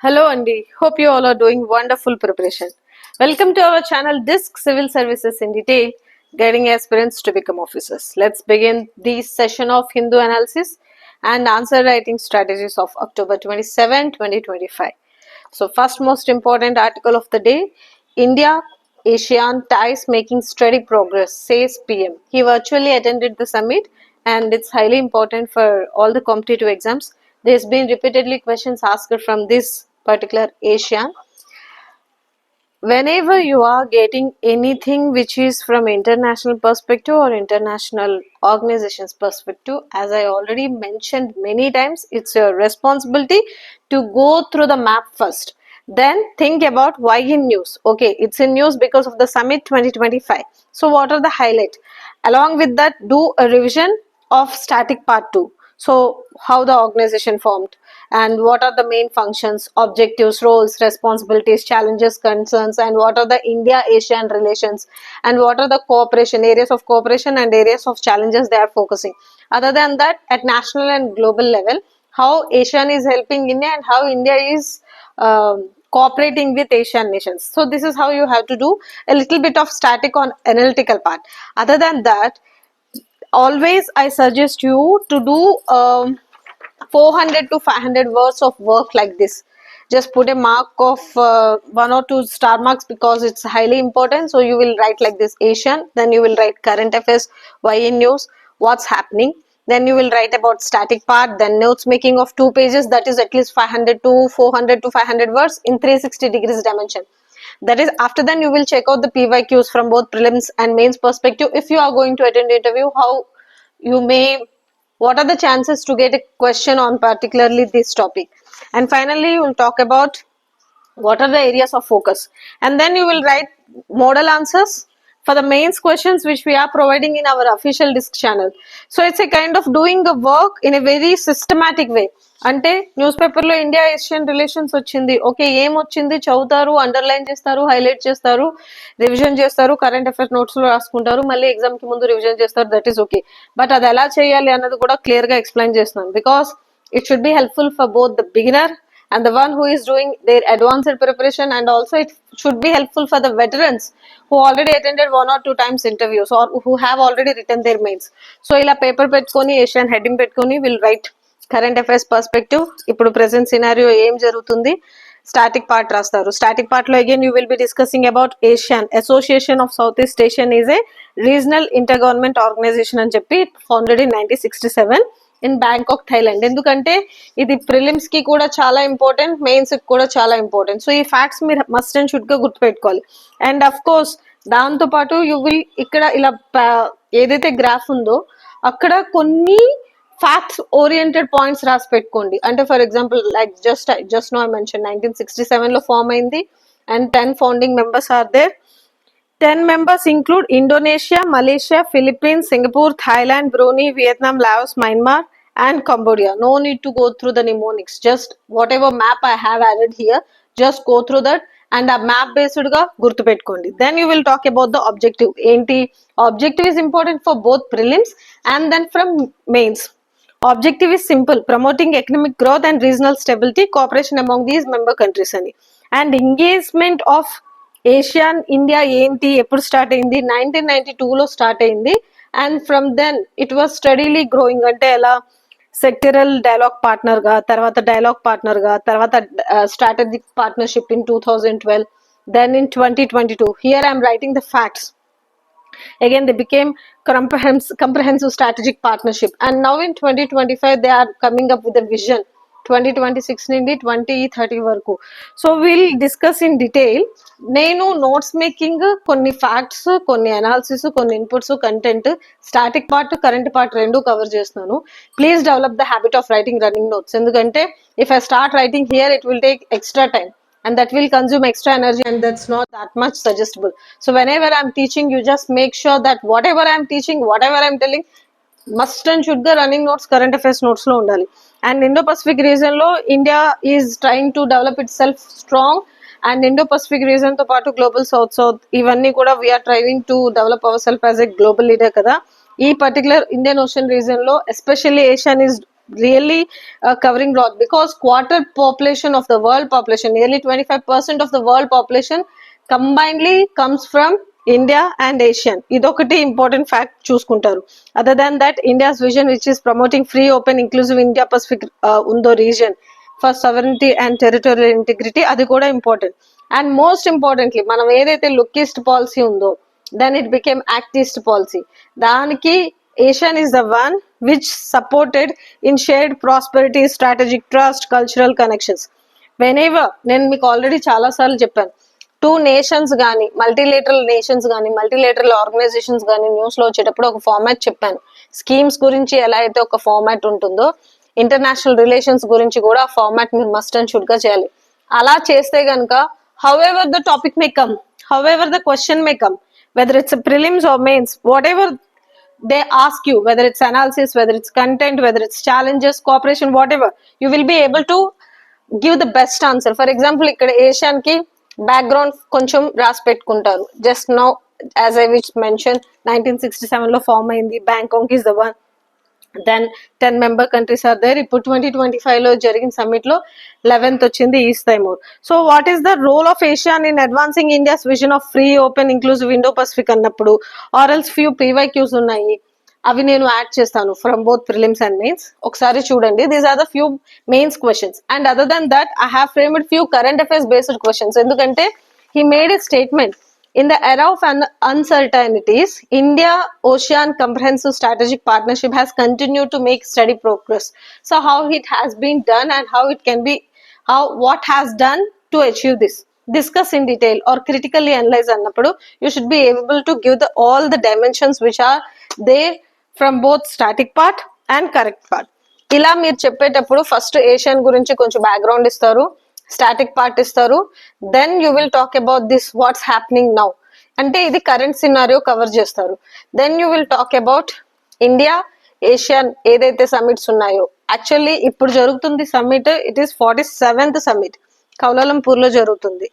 Hello Andy, hope you all are doing wonderful preparation. Welcome to our channel Disc Civil Services in Detail, guiding aspirants to become officers. Let's begin this session of Hindu analysis and answer writing strategies of October 27, 2025. So first most important article of the day, India-ASEAN ties making steady progress, says PM. He virtually attended the summit and it's highly important for all the competitive exams. There's been repeatedly questions asked from this particular ASEAN. Whenever you are getting anything which is from international perspective or international organizations perspective, as I already mentioned many times, it's your responsibility to go through the map first. Then think about why in news. Okay, it's in news because of the summit 2025. So what are the highlights? Along with that, do a revision of static part 2. So how the organization formed and what are the main functions, objectives, roles, responsibilities, challenges, concerns, and what are the India-ASEAN relations and what are the cooperation, areas of cooperation and areas of challenges they are focusing. Other than that, at national and global level, how ASEAN is helping India and how India is cooperating with Asian nations. So this is how you have to do a little bit of static on analytical part. Other than that, always I suggest you to do 400 to 500 words of work like this. Just put a mark of 1 or 2 star marks because it's highly important. So you will write like this Asian, then you will write current affairs, why in news, what's happening, then you will write about static part, then notes making of 2 pages, that is at least 500 to 400 to 500 words in 360 degrees dimension. That is, after then you will check out the PYQs from both prelims and mains perspective. If you are going to attend the interview, how you may, what are the chances to get a question on particularly this topic. And finally you will talk about what are the areas of focus, and then you will write model answers for the mains questions which we are providing in our official disc channel. So it's a kind of doing the work in a very systematic way. అంటే news పేపర్లో India ASEAN relations వచ్చింది, okay ఏం వచ్చింది చదువుతారు, underline చేస్తారు, highlight చేస్తారు, revision చేస్తారు, current affairs నోట్స్లో రాసుకుంటారు, మళ్ళీ ఎగ్జామ్కి ముందు రివిజన్ చేస్తారు, దట్ ఈస్ ఓకే. బట్ అది ఎలా చేయాలి అన్నది కూడా క్లియర్గా ఎక్స్ప్లెయిన్ చేస్తున్నాను because it should be helpful for both the beginner and the one who is doing their advanced preparation, and also it should be helpful for the veterans who already attended 1 or 2 times interviews or who have already written their mains. So ila paper పెట్టుకొని ASEAN heading పెట్టుకొని will write current affairs perspective, ఇప్పుడు present scenario ఏం జరుగుతుంది, static part రాస్తారు. Static part లో again you will be discussing about ASEAN association of south east Asian is a regional inter government organisation అని చెప్పి founded in 1967 in Bangkok Thailand. ఎందుకంటే ఇది prelims కి కూడా చాలా ఇంపార్టెంట్, మెయిన్స్ కి కూడా చాలా ఇంపార్టెంట్. సో ఈ ఫ్యాక్ట్స్ మీరు మస్ట్ అండ్ షుడ్ గా గుర్తుపెట్టుకోవాలి. అండ్ అఫ్ కోర్స్ దాంతో పాటు యూ విల్ ఇక్కడ ఇలా ఏదైతే గ్రాఫ్ ఉందో అక్కడ కొన్ని ఫ్యాక్ట్స్ ఓరియంటెడ్ పాయింట్స్ రాసి పెట్టుకోండి. అంటే for example like just now I mention 1967 లో ఫామ్ అయింది and 10 founding members are there. 10 members include Indonesia, Malaysia, Philippines, Singapore, Thailand, Brunei, Vietnam, Laos, Myanmar, and Cambodia. No need to go through the mnemonics. Just whatever map I have added here, just go through that and a map based ga gurtu pettukondi. Then you will talk about the objective. Enti objective is important for both prelims and then from mains. Objective is simple: promoting economic growth and regional stability, cooperation among these member countries ani. And engagement of ASEAN India ఏంటి ఎప్పుడు start అయింది, 1992లో start అయింది. And from then it was steadily growing. అంటే ఎలా sectoral dialogue పార్ట్నర్గా, తర్వాత dialogue పార్ట్నర్గా, తర్వాత strategic partnership in 2012, then in 2022. Here I'm writing the facts. Again they became comprehensive strategic partnership, and now in 2025 they are coming up with a vision 2026 నుండి 2030 వరకు. So will discuss in detail. నేను notes making, కొన్ని facts, కొన్ని analysis, కొన్ని inputs, content, static part, current part రెండు cover చేస్తున్నాను. Please develop the habit of writing running notes. ఎందుకంటే if I start writing here it will take extra time and that will consume extra energy, and that's not that much suggestible. So whenever I'm teaching, you just make sure that whatever I'm teaching, whatever I'm telling, must and should ga running notes, current affairs notes lo undali. And Indo-Pacific region lo India is trying to develop itself strong, and Indo-Pacific region to part global south ivanni kuda we are trying to develop ourselves as a global leader kada. Ee particular Indian Ocean region lo especially ASEAN is really covering broad, because quarter population of the world population, nearly 25% of the world population combinedly comes from India and Asian. Idokati important fact చూసుకుంటారు. Other than that, India's vision, which is promoting free, open, inclusive India Pacific undo region for sovereignty and territorial integrity, అది కూడా important. And most importantly, మనం ఏదైతే Look East policy ఉందో, then it became actist policy. దానికి Asian is the one which supported in shared prosperity, strategic trust, cultural connections. Whenever, నేను మీకు already చాలా సార్లు చెప్పాను, టూ నేషన్స్ కానీ, మల్టీలేటరల్ నేషన్స్ కానీ, మల్టీలేటరల్ ఆర్గనైజేషన్స్ కానీ న్యూస్లో వచ్చేటప్పుడు ఒక ఫార్మాట్ చెప్పాను. స్కీమ్స్ గురించి ఎలా అయితే ఒక ఫార్మాట్ ఉంటుందో, ఇంటర్నేషనల్ రిలేషన్స్ గురించి కూడా ఆ ఫార్మాట్ మీరు మస్ట్ అండ్ షుడ్ గా చేయాలి. అలా చేస్తే కనుక however the topic may come, however the question may come, whether it's a prelims or mains, whatever they ask you, whether it's analysis, whether it's content, whether it's challenges, cooperation, whatever, you will be able to give the best answer. For example, ఇక్కడ ASEAN కి background కొంచెం రాసి పెట్టుకుంటారు. Just now as I which mention 1967 లో form అయింది. Bangkok is the one. Then 10 member countries are there. ఇప్పుడు 2025 లో జరిగిన సమ్మిట్ లో 11th వచ్చింది, east Timor. So what is the role of ASEAN in advancing India's vision of free, open, inclusive Indo Pacific అన్నప్పుడు ఆర్ఎల్స్ few PYQs ఉన్నాయి, అవి నేను యాడ్ చేస్తాను from both prelims and mains. ఒకసారి చూడండి, these are the few mains questions. And other then that I have framed few current affairs based questions. ఎందుకంటే he made a statement, in the era of uncertainties, India-ASEAN comprehensive strategic partnership has continued to make steady progress. So how it has been done and how it can be, what has done to achieve this, discuss in detail or critically analyze annappudu you should be able to give all the dimensions which are there from both static part and correct part. ఇలా మీరు చెప్పేటప్పుడు first Asian గురించి కొంచెం background ఇస్తారు, static part ఇస్తారు, then you will talk about this what's happening now, అంటే ఇది current scenario cover చేస్తారు. Then you will talk about India ASEAN ఏదైతే సమ్మిట్స్ ఉన్నాయో. యాక్చువల్లీ ఇప్పుడు జరుగుతుంది summit, it is 47th summit Kuala Lumpur లో జరుగుతుంది.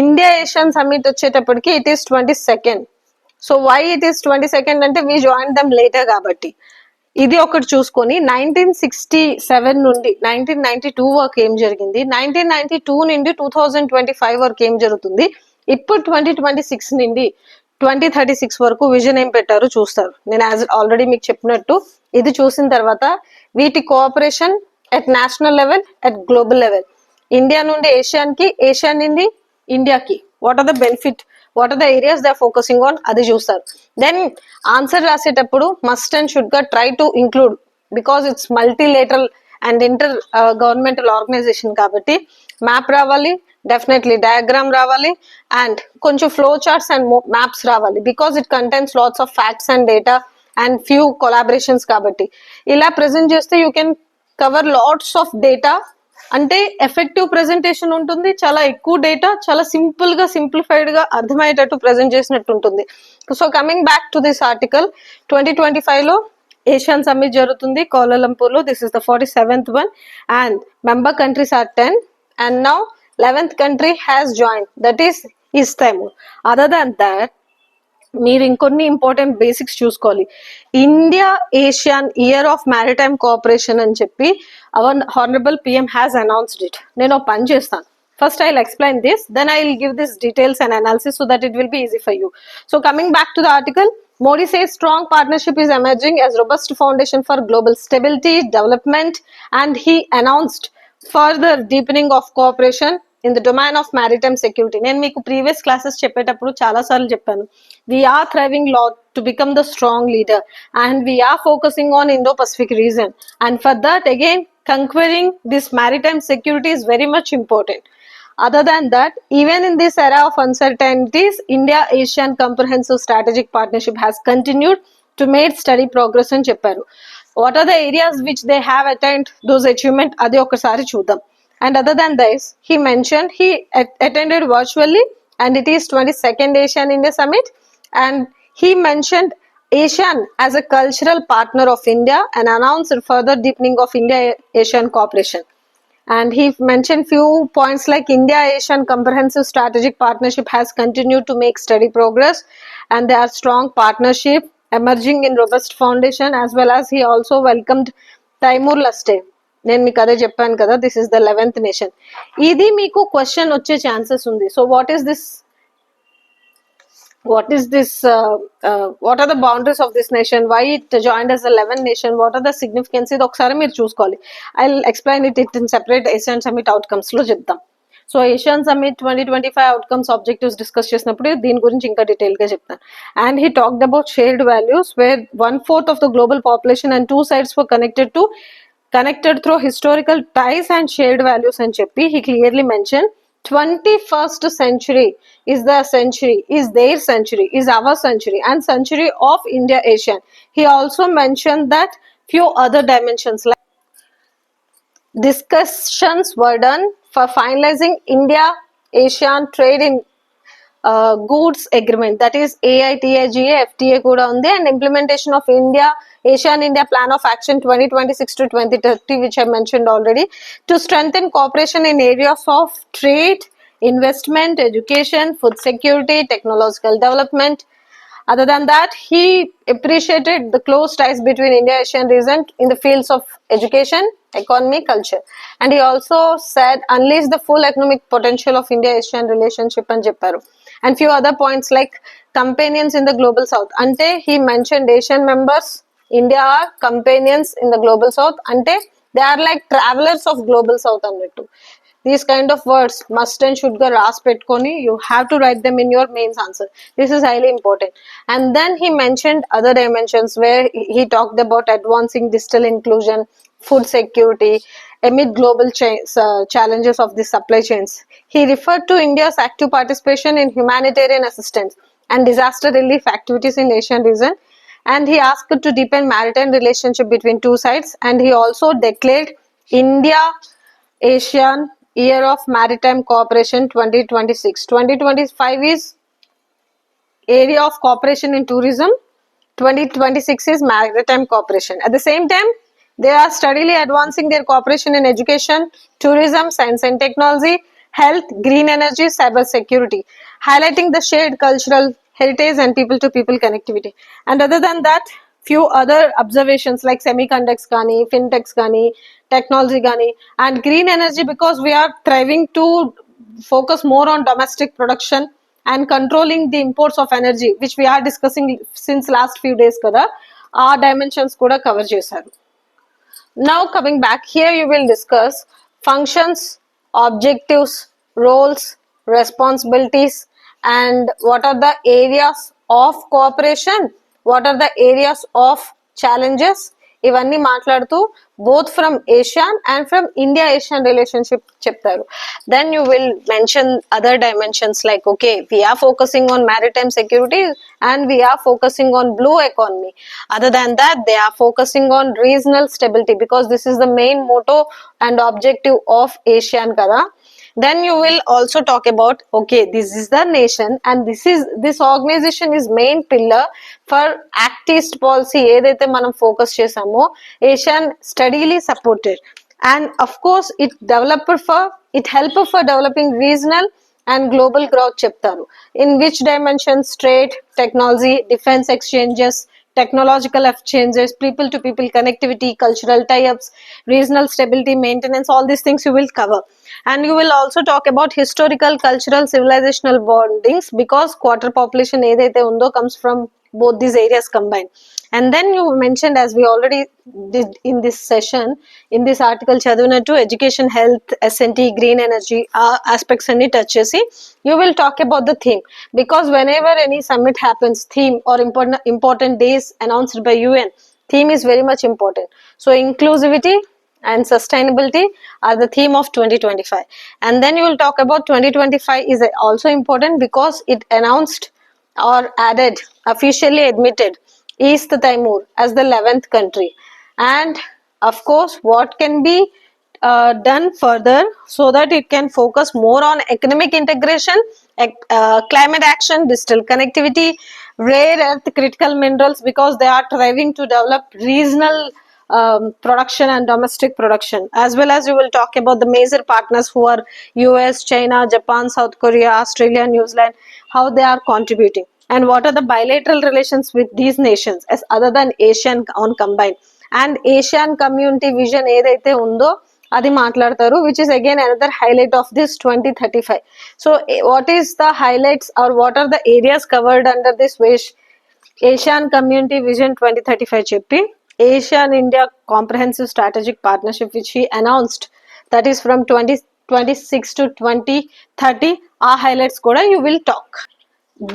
ఇండియా ఏషియన్ సమ్మిట్ వచ్చేటప్పటికి it is 22nd. So why it is 22nd అంటే వీ జాయిన్ దమ్ లేటర్ కాబట్టి. ఇది ఒకటి చూసుకొని 1967 నుండి 1992 వరకు ఏం జరిగింది, 1992 నుండి 2025 వరకు ఏం జరుగుతుంది, ఇప్పుడు 2026 నుండి 2036 వరకు విజన్ ఏం పెట్టారు చూస్తారు. నేను యాజ్ ఆల్రెడీ మీకు చెప్పినట్టు ఇది చూసిన తర్వాత వీటి cooperation at national level, at global level, India నుండి ఏషియన్ కి, ఏషియన్ నుండి ఇండియాకి, what are the benefit, what are the areas they are focusing on, అది చూస్తారు. దెన్ ఆన్సర్ రాసేటప్పుడు మస్ట్ అండ్ షుడ్ గా try to include, because it's multilateral and inter governmental organisation కాబట్టి map రావాలి, డెఫినెట్లీ డయాగ్రామ్ రావాలి, and కొంచెం flow charts and maps రావాలి, because it contains lots of facts and data and few collaborations. కాబట్టి ఇలా present చేస్తే you can cover lots of data, అంటే effective presentation ఉంటుంది, చాలా ఎక్కువ డేటా చాలా సింపుల్ గా సింప్లిఫైడ్ గా అర్థమయ్యేటట్టు ప్రెజెంట్ చేసినట్టు ఉంటుంది. So coming back to this article, 2025 లో ఏషియన్ సమ్మిట్ జరుగుతుంది కౌలాలంపూర్ లో. This is the 47th one and member countries are 10 and now 11th country has joined, that is East Timor. Other than that, మీరు ఇంకొన్ని important basics చూసుకోవాలి. India ASEAN year of maritime cooperation అని చెప్పి our honourable PM has announced it. నేను పని చేస్తాను, first I will explain this, then I will give this details and analysis so that it will be easy for you. So coming back to the article, Modi says strong partnership is emerging as robust foundation for global stability, development, and he announced further deepening of cooperation in the domain of maritime security. నేను మీకు previous classes చెప్పేటప్పుడు చాలా సార్లు చెప్పాను, we are thriving lot to become the strong leader and we are focusing on Indo-Pacific region, and for that again conquering this maritime security is very much important. Other than that, even in this era of uncertainties, India-ASEAN comprehensive strategic partnership has continued to make steady progress అని చెప్పారు. What are the areas which they have attained those achievement, అది ఒకసారి చూద్దాం. And other than this, he mentioned he attended virtually and it is 22nd Asian India Summit, and he mentioned ASEAN as a cultural partner of India and announced further deepening of India-ASEAN cooperation. And he mentioned few points like India-ASEAN comprehensive strategic partnership has continued to make steady progress and there are strong partnership emerging in robust foundation, as well as he also welcomed Timur లస్టే, నేను మీకు అదే చెప్పాను కదా, this is the 11th nation. ఇది మీకు question వచ్చే chances ఉంది. So what is this, what are the boundaries of this nation, why it joined as 11th nation, what are the significance, ఇది ఒకసారి మీరు చూసుకోవాలి. I'll explain it in separate ASEAN summit outcomes లో చెప్తాం. So ASEAN summit 2025 outcomes objectives discuss చేసినప్పుడు దీని గురించి ఇంకా డీటెయిల్ గా చెప్తాను. And he talked about shared values where 1/4 of the global population and two sides were connected through historical ties and shared values అని చెప్పి he clearly mentioned 21st century is the century, is their century, is our century and century of India-ASEAN. He also mentioned that few other dimensions like discussions were done for finalizing India-ASEAN trade in goods agreement, that is AITAGA FTA కూడా ఉంది, and implementation of ASEAN India Plan of Action 2026 to 2030 which I mentioned already, to strengthen cooperation in areas of trade, investment, education, food security, technological development. Other than that, he appreciated the close ties between India-ASEAN region in the fields of education, economy, culture. And he also said unleash the full economic potential of India-ASEAN relationship and చెప్పారు. And few other points like companions in the global south. Ante he mentioned Asian members, India are companions in the global south. Ante they are like travelers of global south అన్నట్టు. These kind of words must and should ga ras petkoni, you have to write them in your mains answer. This is highly important. And then he mentioned other dimensions where he talked about advancing digital inclusion, food security amid global challenges of the supply chains. He referred to India's active participation in humanitarian assistance and disaster relief activities in Asian region, and he asked to deepen maritime relationship between two sides. And he also declared India-ASEAN Year of Maritime Cooperation 2026. 2025 is area of cooperation in tourism, 2026 is maritime cooperation. At the same time, they are steadily advancing their cooperation in education, tourism, science and technology, health, green energy, cyber security, highlighting the shared cultural heritage and people to people connectivity. And other than that, few other observations like semiconductors gani, fintechs gani, technology gani, and green energy, because we are thriving to focus more on domestic production and controlling the imports of energy, which we are discussing since last few days kada, ఆ dimensions కూడా cover చేశారు. Now coming back here, you will discuss functions, objectives, roles, responsibilities, and what are the areas of cooperation, what are the areas of challenges, ఇవన్నీ మాట్లాడుతూ both from ASEAN and from India-ASEAN relationship చెప్తారు. Then you will mention other dimensions like, okay, we are focusing on maritime security and we are focusing on blue economy. Other than that, they are focusing on regional stability because this is the main motto and objective of ASEAN kada. Then you will also talk about, okay, this is the nation and this organization is main pillar for Act East policy ఏదైతే మనం focus చేసామో ASEAN steadily supported, and of course it help for developing regional and global growth చెప్తారు. In which dimensions? Trade, technology, defense exchanges, technological exchanges, people to people connectivity, cultural tie-ups, regional stability, maintenance, all these things you will cover. And you will also talk about historical, cultural, civilizational bondings because quarter population ఏదైతే ఉందో comes from both these areas combined. And then you mentioned, as we already did in this session, in this article చదివినట్టు education, health, S&T, green energy aspects అన్ని touch చేసి you will talk about the theme, because whenever any summit happens, theme or important days announced by UN, theme is very much important. So inclusivity and sustainability are the theme of 2025. And then you will talk about 2025 is also important because it announced or added, officially admitted East Timor as the 11th country. And of course, what can be done further so that it can focus more on economic integration, climate action, digital connectivity, rare earth critical minerals, because they are thriving to develop regional production and domestic production. As well as you will talk about the major partners who are US, China, Japan, South Korea, Australia, New Zealand, how they are contributing, and what are the bilateral relations with these nations as other than ASEAN on combined. And ASEAN community vision ఏదైతే ఉందో అది మాట్లాడతారు, which is again another highlight of this 2035. So what is the highlights or what are the areas covered under this ASEAN community vision 2035 చెప్పి ASEAN India comprehensive strategic partnership which he announced, that is from 2026 to 2030, our highlights kuda you will talk.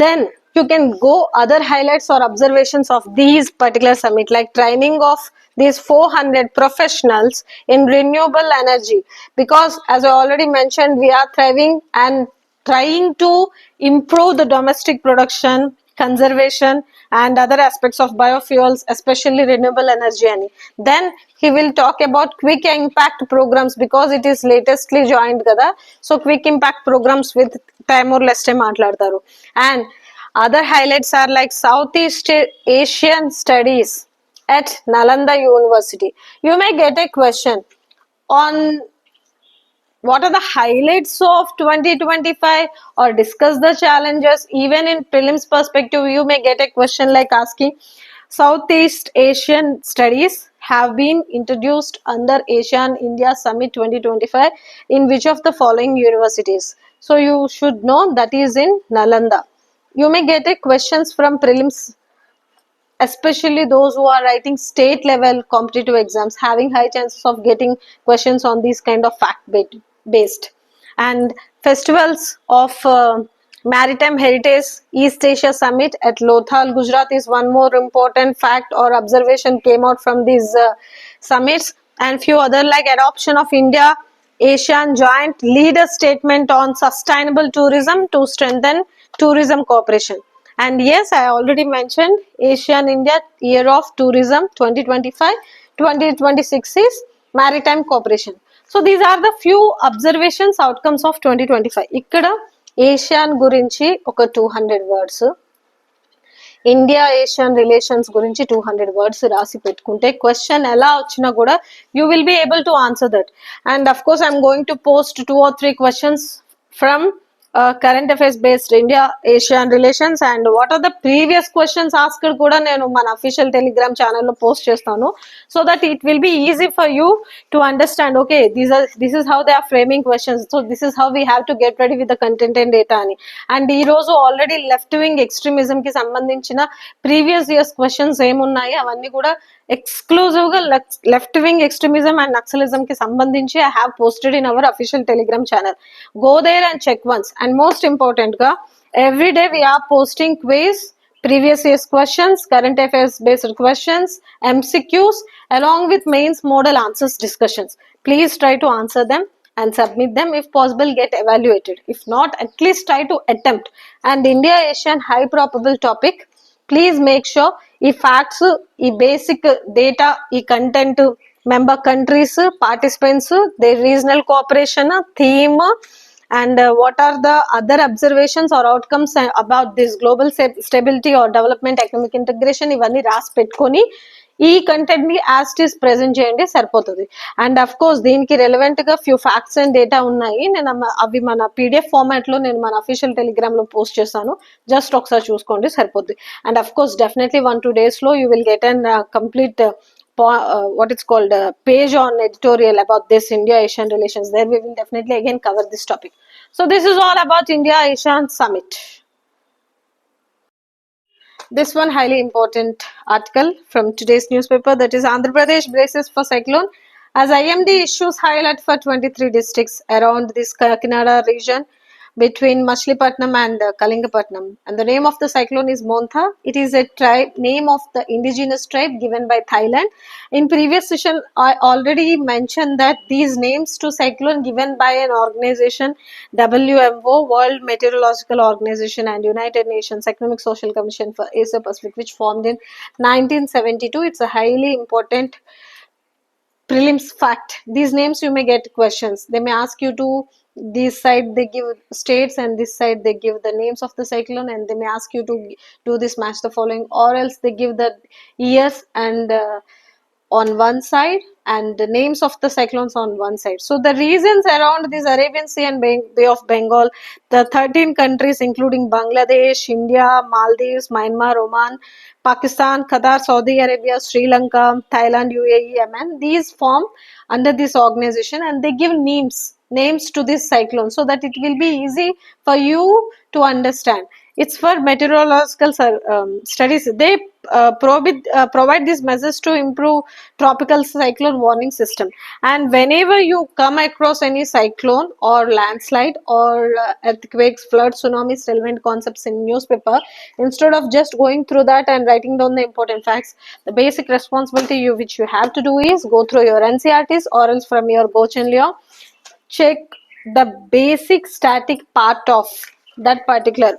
Then you can go other highlights or observations of these particular summit, like training of these 400 professionals in renewable energy, because as I already mentioned, we are thriving and trying to improve the domestic production, conservation and other aspects of biofuels, especially renewable energy. And then he will talk about quick impact programs, because it is latestly joined kada, so quick impact programs with Timor Leste maatladtaru. And other highlights are like Southeast Asian studies at Nalanda University. You may get a question on what are the highlights of 2025 or discuss the challenges. Even in prelims perspective, you may get a question like asking Southeast Asian studies have been introduced under ASEAN India Summit 2025 in which of the following universities. So you should know that is in Nalanda. You may get a questions from prelims, especially those who are writing state level competitive exams, having high chances of getting questions on these kind of fact based. And festivals of maritime heritage East Asia Summit at Lothal, Gujarat is one more important fact or observation came out from these summits. And few other like adoption of India ASEAN joint leader statement on sustainable tourism to strengthen tourism cooperation. And yes, I already mentioned ASEAN India Year of Tourism 2025 2026 is maritime cooperation. So these are the few observations outcomes of 2025. ikkada ASEAN gurinchi oka 200 words, India ASEAN relations గురించి 200 words రాసి పెట్టుకుంటే question ఎలా వచ్చినా కూడా you will be able to answer that. And of course I'm going to post 2 or 3 questions from current affairs based India ASEAN relations, and what are the previous questions asked కూడా నేను మన official Telegram ఛానల్లో post చేస్తాను, so that it will be easy for you to understand okay this is how they are framing questions, so this is how we have to get ready with the content and data అని. అండ్ ఈ రోజు already left wing extremism కి సంబంధించిన previous years questions ఏమున్నాయి అవన్నీ కూడా exclusive గా left wing extremism and naxalism కి సంబంధించి I have posted in our official Telegram channel. Go there and check once. And most important గా every day we are posting quiz, previous year's questions, current affairs based questions, MCQs along with mains model answers discussions. Please try to answer them and submit them. If possible, get evaluated. If not, at least try to attempt. And India ASEAN high probable topic, please make sure ఈ facts, ఈ basic data, ఈ content, member countries, participants, they regional cooperation, theme, and what are the other observations or outcomes about this global stability or development, economic integration, ఇవన్నీ రాసి పెట్టుకొని ఈ content ని as it is present చేయండి సరిపోతుంది. And of course దీనికి relevant గా few facts and data ఉన్నాయి, నేను అవి మన పీడిఎఫ్ ఫార్మాట్ లో నేను మన అఫీషియల్ టెలిగ్రామ్ లో పోస్ట్ చేస్తాను, జస్ట్ ఒకసారి చూసుకోండి సరిపోద్ది. And of course definitely 1-2 days లో you will get an complete what it's called page on editorial about this India ASEAN relations. There we will definitely again cover this topic. So this is all about India ASEAN summit. This one highly important article from today's newspaper, that is Andhra Pradesh braces for cyclone as IMD issues highlight for 23 districts around this Kakinada region between Machilipatnam and Kalingapatnam. And the name of the cyclone is Montha. It is a tribe, name of the indigenous tribe given by Thailand. In previous session, I already mentioned that these names to cyclone given by an organization, WMO, World Meteorological Organization, and United Nations Economic Social Commission for Asia Pacific, which formed in 1972. It's a highly important prelims fact. These names you may get questions. They may ask you to, this side they give states and this side they give the names of the cyclone, and they may ask you to do this match the following, or else they give the years and on one side and the names of the cyclones on one side. So the regions around this Arabian Sea and Bay of Bengal, the 13 countries including Bangladesh, India, Maldives, Myanmar, Oman, Pakistan, Qatar, Saudi Arabia, Sri Lanka, Thailand, UAE, Yemen. These form under this organization, and they give names to this cyclone so that it will be easy for you to understand. It's for meteorological studies. They provide this message to improve tropical cyclone warning system. And whenever you come across any cyclone or landslide or earthquakes, floods, tsunamis, relevant concepts in newspaper, instead of just going through that and writing down the important facts, the basic responsibility which you have to do is go through your NCRTs or else from your Gochenlyo, check the basic static part of that particular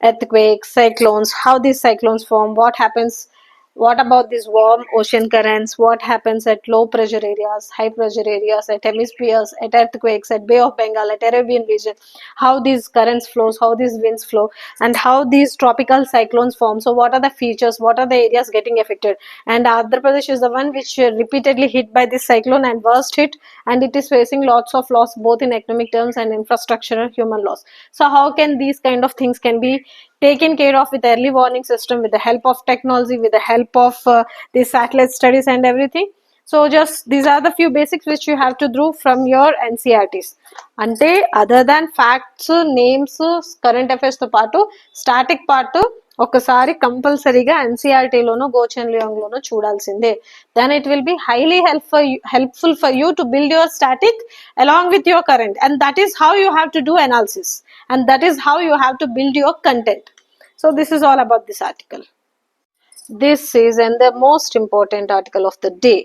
earthquakes, cyclones, how these cyclones form, what happens, what about these warm ocean currents, what happens at low pressure areas, high pressure areas, at hemispheres, at earthquakes, at Bay of Bengal, at Arabian region, how these currents flows, how these winds flow, and how these tropical cyclones form. So what are the features, what are the areas getting affected? And Andhra Pradesh is the one which repeatedly hit by this cyclone and worst hit, and it is facing lots of loss both in economic terms and infrastructural human loss. So how can these kind of things can be taken care of with early warning system, with the help of technology, with the help of the satellite studies and everything? So just these are the few basics which you have to do from your NCRTs. అంటే other than facts, names, current affairs తో పాటు static part ఒకసారి కంపల్సరీగా ఎన్సీఆర్టీలోనో గోచన్లియాంగ్లోనో చూడాల్సిందే. Then it will be highly helpful for you to build your static along with your current, and that is how you have to do analysis, and that is how you have to build your content. So this is all about this article. This is and the most important article of the day.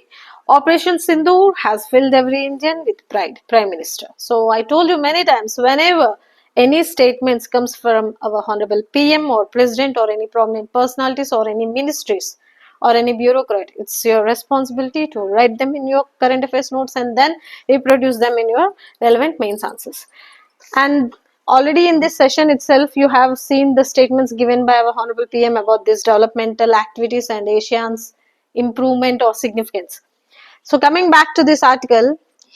Operation Sindoor has filled every Indian with pride, Prime Minister. So I told you many times, whenever any statements comes from our Honorable PM or President or any prominent personalities or any ministries or any bureaucrat, it's your responsibility to write them in your current affairs notes and then reproduce them in your relevant mains answers. And already in this session itself, you have seen the statements given by our Honorable PM about these developmental activities and ASEAN's improvement or significance. So coming back to this article,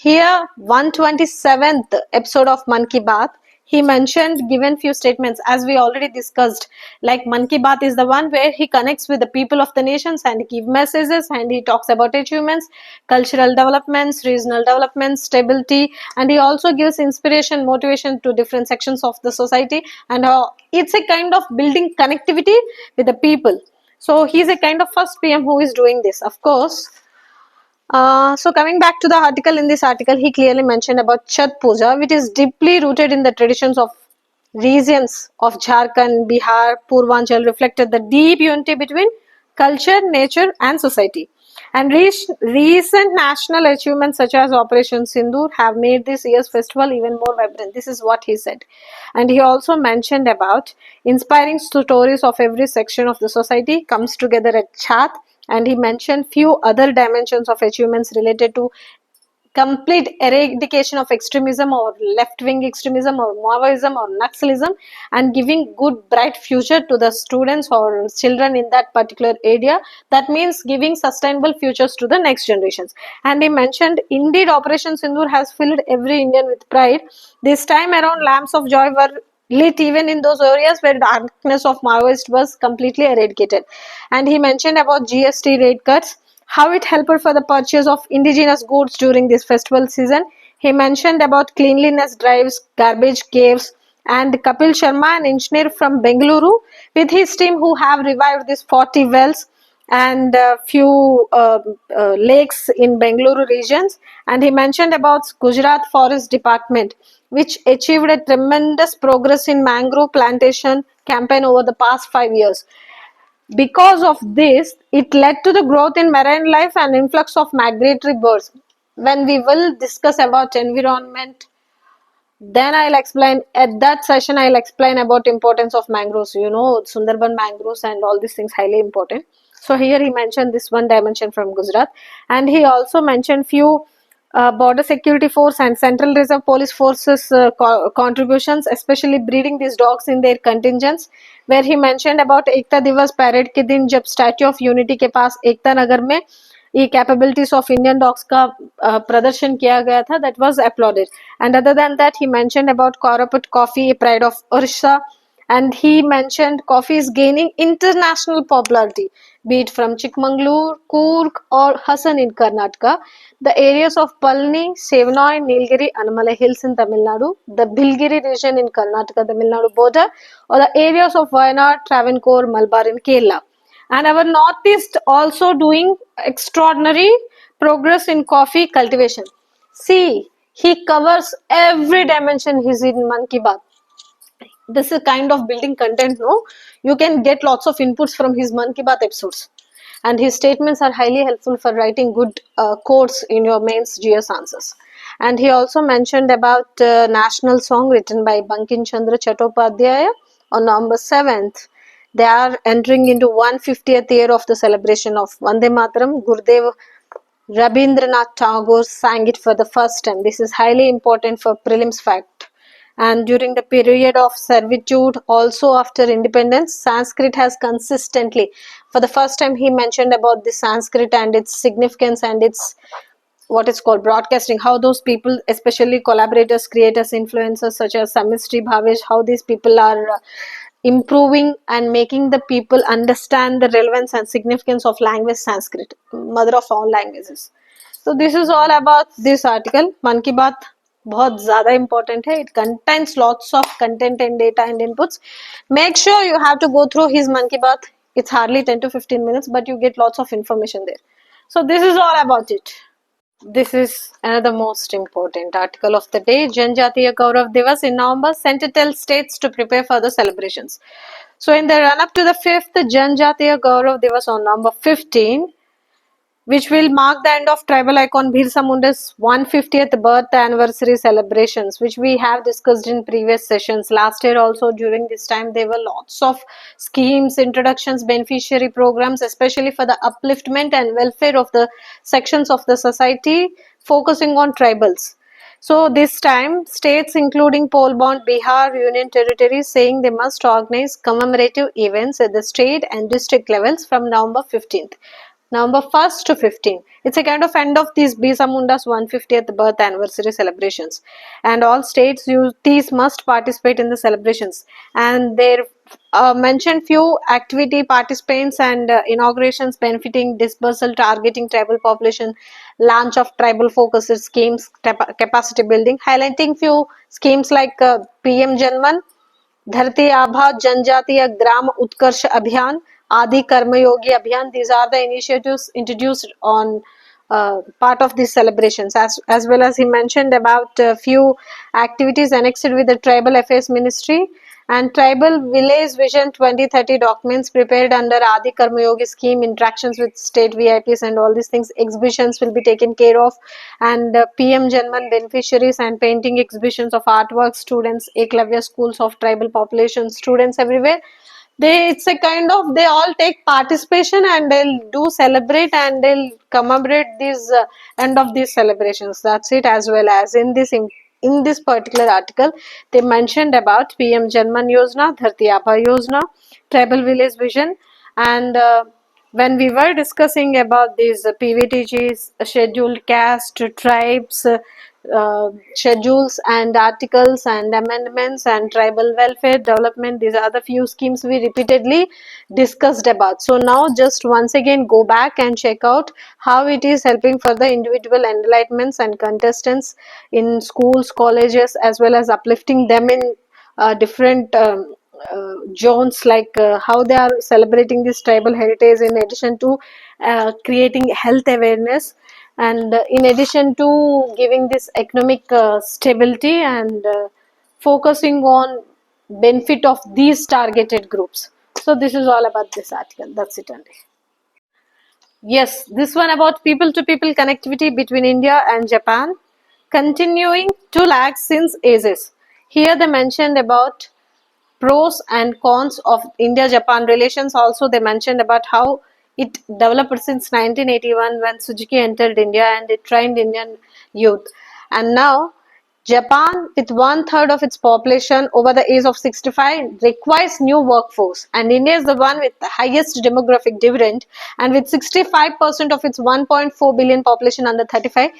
here 127th episode of Mann Ki Baat, he mentioned, given few statements as we already discussed, like Mann Ki Baat is the one where he connects with the people of the nations and give messages, and he talks about achievements, cultural developments, regional developments, stability, and he also gives inspiration, motivation to different sections of the society, and it's a kind of building connectivity with the people. So he's a kind of first PM who is doing this, of course. So coming back to the article, in this article he clearly mentioned about Chhat Puja, which is deeply rooted in the traditions of regions of Jharkhand, Bihar, Purvanchal, reflected the deep unity between culture, nature and society. And recent national achievements such as Operation Sindoor have made this year's festival even more vibrant. This is what he said. And he also mentioned about inspiring stories of every section of the society comes together at Chhat, and he mentioned few other dimensions of achievements related to complete eradication of extremism or left-wing extremism or Maoism or Naxalism, and giving good bright future to the students or children in that particular area. That means giving sustainable futures to the next generations. And he mentioned, indeed Operation Sindoor has filled every Indian with pride. This time around lamps of joy were lit even in those areas where darkness of Maoist was completely eradicated. And he mentioned about GST rate cuts, how it helped for the purchase of indigenous goods during this festival season. He mentioned about cleanliness drives, garbage caves, and Kapil Sharma, an engineer from Bengaluru, with his team who have revived these 40 wells and few lakes in Bengaluru regions. And he mentioned about Gujarat Forest Department, which achieved a tremendous progress in mangrove plantation campaign over the past 5 years. Because of this, it led to the growth in marine life and influx of migratory birds. When we will discuss about environment, then I'll explain, at that session I'll explain about importance of mangroves. You know, Sundarban mangroves and all these things highly important. So here he mentioned this one dimension from Gujarat, and he also mentioned few border security force and central reserve police forces contributions, especially breeding these dogs in their contingents, where he mentioned about Ekta Divas parade के दिन जब Statue of Unity के पास एकता नगर में ये capabilities of Indian dogs का प्रदर्शन किया गया था, that was applauded. And other than that, he mentioned about Koraput coffee, pride of Orissa, And he mentioned coffee is gaining international popularity, be it from Chikmagalur, Coorg, or Hassan in Karnataka, the areas of Palni, Sevnoy, Nilgiri, Anamala Hills in Tamil Nadu, the Bilgiri region in Karnataka, Tamil Nadu border, or the areas of Wayanad, Travancore, Malabar in Kerala. And our Northeast also doing extraordinary progress in coffee cultivation. See, he covers every dimension. He's in Mann Ki Baat. This is kind of building content, no? You can get lots of inputs from his Mann Ki Baat episodes. And his statements are highly helpful for writing good quotes in your mains GS answers. And he also mentioned about national song written by Bankim Chandra Chattopadhyaya on November 7th. They are entering into 150th year of the celebration of Vande Mataram. Gurudev Rabindranath Tagore sang it for the first time. This is highly important for prelims fact. And during the period of servitude, also after independence, Sanskrit has consistently, for the first time, he mentioned about the Sanskrit and its significance and its what is called broadcasting, how those people, especially collaborators, creators, influencers such as Samistri Bhavesh, how these people are improving and making the people understand the relevance and significance of language Sanskrit, mother of all languages. So this is all about this article. मन की बात बहुत ज़्यादा important है. It contains lots of content and data and inputs. Make sure you have to go through his मन की बात. It's hardly 10 to 15 minutes, but you get lots of information there. So this is all about it. This is another most important article of the day. Janjatiya Gaurav Divas in November sent to tell states to prepare for the celebrations. So in the run up to the 5th Janjatiya Gaurav Divas on November 15, which will mark the end of tribal icon Birsa Munda's 150th birth anniversary celebrations, which we have discussed in previous sessions. Last year also during this time there were lots of schemes, introductions, beneficiary programs, especially for the upliftment and welfare of the sections of the society focusing on tribals. So this time, states including Pol Bond, Bihar, Union Territories saying they must organize commemorative events at the state and district levels from November 15th. November 1st to 15th. It's a kind of end of these Birsa Munda's 150th birth anniversary celebrations. And all states these must participate in the celebrations. And there mentioned few activity participants and inaugurations benefiting dispersal targeting tribal population, launch of tribal focused schemes, capacity building, highlighting few schemes like PM Janman, धरती आभा जनजातीय ग्राम उत्कर्ष अभियान आदि कर्मयोगी अभियान. These are the initiatives introduced on part of these celebrations. As well as he mentioned about a few activities annexed with the tribal affairs ministry and tribal village vision 2030 documents prepared under Adi Karma Yogi scheme, interactions with state VIPs and all these things. Exhibitions will be taken care of, and PM Janman beneficiaries and painting exhibitions of artwork, students, Eklavya schools of tribal population, students everywhere. It's a kind of, they all take participation and they'll do celebrate and they'll commemorate this end of these celebrations. That's it. As well as in this particular article, they mentioned about PM Janman Yojana, Dharti Aabha Yojana, Tribal Village Vision, and when we were discussing about these PVTGs, scheduled caste, tribes, schedules and articles and amendments and tribal welfare development, these are the few schemes we repeatedly discussed about. So now just once again go back and check out how it is helping for the individual enlightenments and contestants in schools, colleges, as well as uplifting them in different zones, like how they are celebrating this tribal heritage in addition to creating health awareness, and in addition to giving this economic stability and focusing on benefit of these targeted groups. So this is all about this article. That's it only. Yes, this one about people to people connectivity between India and Japan continuing to lag since ages. Here they mentioned about pros and cons of India-Japan relations. Also, they mentioned about how it developed since 1981 when Suzuki entered India and it trained Indian youth. And now Japan, with 1/3 of its population over the age of 65, requires new workforce, and India is the one with the highest demographic dividend, and with 65% of its 1.4 billion population under 35,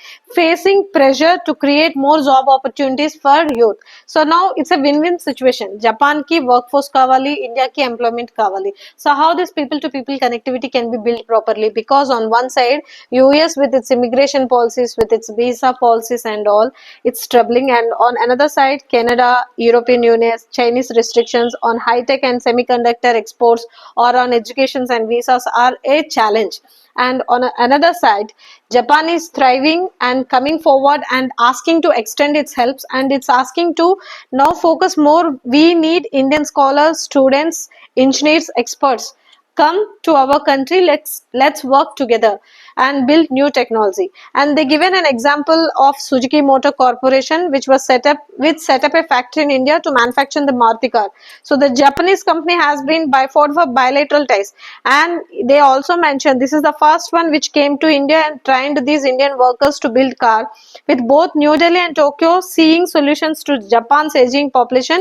facing pressure to create more job opportunities for youth. So now it's a win-win situation. Japan ki workforce kavali, India ki employment kavali. So how this people-to-people connectivity can be built properly? Because on one side, US with its immigration policies, with its visa policies and all, it's troubling, and on another side, Canada, European Union, Chinese restrictions on high-tech and semiconductor exports or on educations and visas are a challenge. And on another side, Japan is thriving and coming forward and asking to extend its helps, and it's asking to now focus more. We need Indian scholars, students, engineers, experts. Come to our country, let's work together and build new technology. And they given an example of Suzuki Motor Corporation, which set up a factory in India to manufacture the Maruti car. So the Japanese company has been by fought for bilateral ties, and they also mentioned this is the first one which came to India and trained these Indian workers to build car, with both New Delhi and Tokyo seeing solutions to Japan's aging population,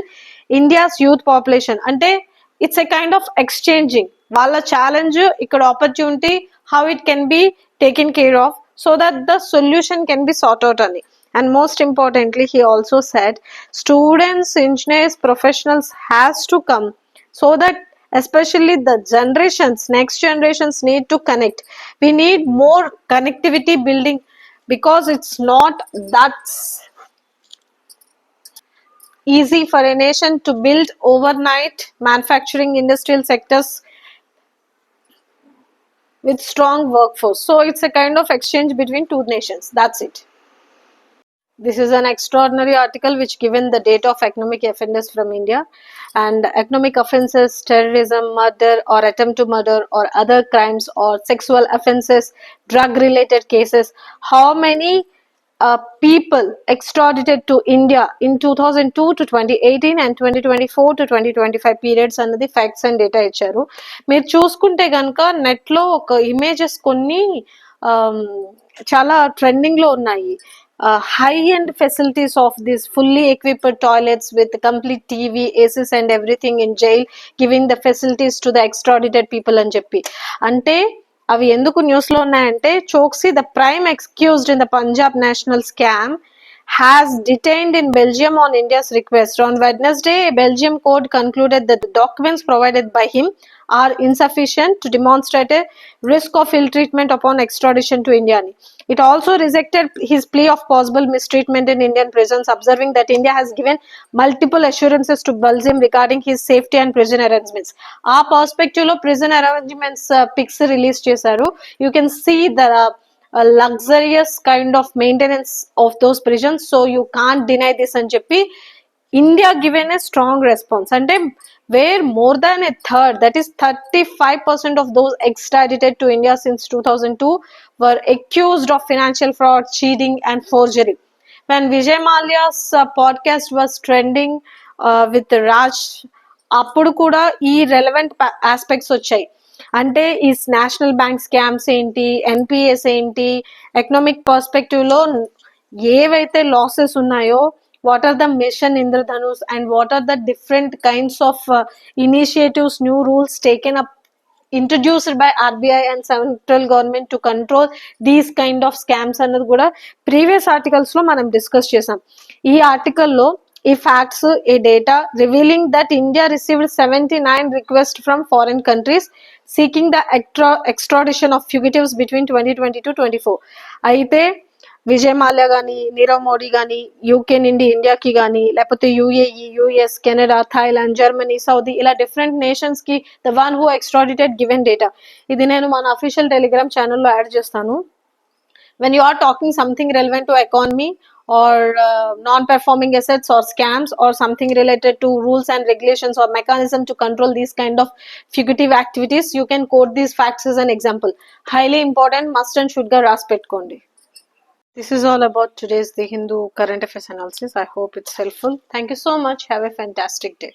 India's youth population. Ante it's a kind of exchanging వాళ్ళ challenge ఇక్కడ opportunity, how it can be taken care of so that the solution can be sought out అని. And most importantly, he also said students, engineers, professionals has to come, so that especially the next generations need to connect. We need more connectivity building, because it's not that easy for a nation to build overnight manufacturing industrial sectors with strong workforce. So it's a kind of exchange between two nations. That's it. This is an extraordinary article which given the data of economic offenders from India, and economic offenses, terrorism, murder or attempt to murder or other crimes or sexual offenses, drug related cases, how many people extradited to India in 2002 to 2018 and 2024 to 2025 periods అన్నది facts and data ఇచ్చారు. మీరు చూసుకుంటే కనుక నెట్లో ఒక images కొన్ని చాలా ట్రెండింగ్లో ఉన్నాయి. High-end facilities of these fully equipped toilets with complete TV, ACs and everything in jail, giving the facilities to the extradited people అని చెప్పి. అంటే అవి ఎందుకు న్యూస్లో ఉన్నాయంటే, Chokshi the prime excused in the Punjab national scam has detained in Belgium on India's request. On Wednesday, a Belgium court concluded that the documents provided by him are insufficient to demonstrate a risk of ill treatment upon extradition to India. It also rejected his plea of possible mistreatment in Indian prisons, observing that India has given multiple assurances to Belgium regarding his safety and prison arrangements. ఆ perspective లో prison arrangements pics release చేశారు. You can see the a luxurious kind of maintenance of those prisons, so you can't deny this అని చెప్పి India given a strong response. అంటే where more than a third, that is 35% of those extradited to India since 2002 were accused of financial fraud, cheating and forgery. When Vijay Mallya's podcast was trending with Raj, అప్పుడు కూడా ఈ relevant aspects వచ్చాయి. అంటే ఈ national bank scams ఏంటి, NPS ఏంటి, economic perspective లో ఏవైతే లాసెస్ ఉన్నాయో, what are the mission Indradhanush and what are the different kinds of initiatives, new rules taken up, introduced by RBI and central government to control these kind of scams అన్నది కూడా previous articles లో మనం discuss చేసాం. ఈ ఆర్టికల్లో ఈ facts, ఈ data revealing that India received 79 request from foreign countries seeking the extradition of fugitives between 2020 to 24. అయితే విజయ్ మాల్యా కానీ, నీరవ్ మోడీ కానీ, యూకే నుండి ఇండియాకి కానీ, లేకపోతే UAE, US, Canada, Thailand, Germany, Saudi, ఇలా డిఫరెంట్ నేషన్స్ కి the one who extradited given data. ఇది నేను మన అఫీషియల్ టెలిగ్రామ్ ఛానల్లో యాడ్ చేస్తాను. When you are talking something relevant to economy or non-performing assets or scams or something related to rules and regulations or mechanism to control these kind of fugitive activities, you can quote these facts as an example. Highly important, must and should ga ras pettukondi. This is all about today's The Hindu current affairs analysis. I hope it's helpful. Thank you so much. Have a fantastic day.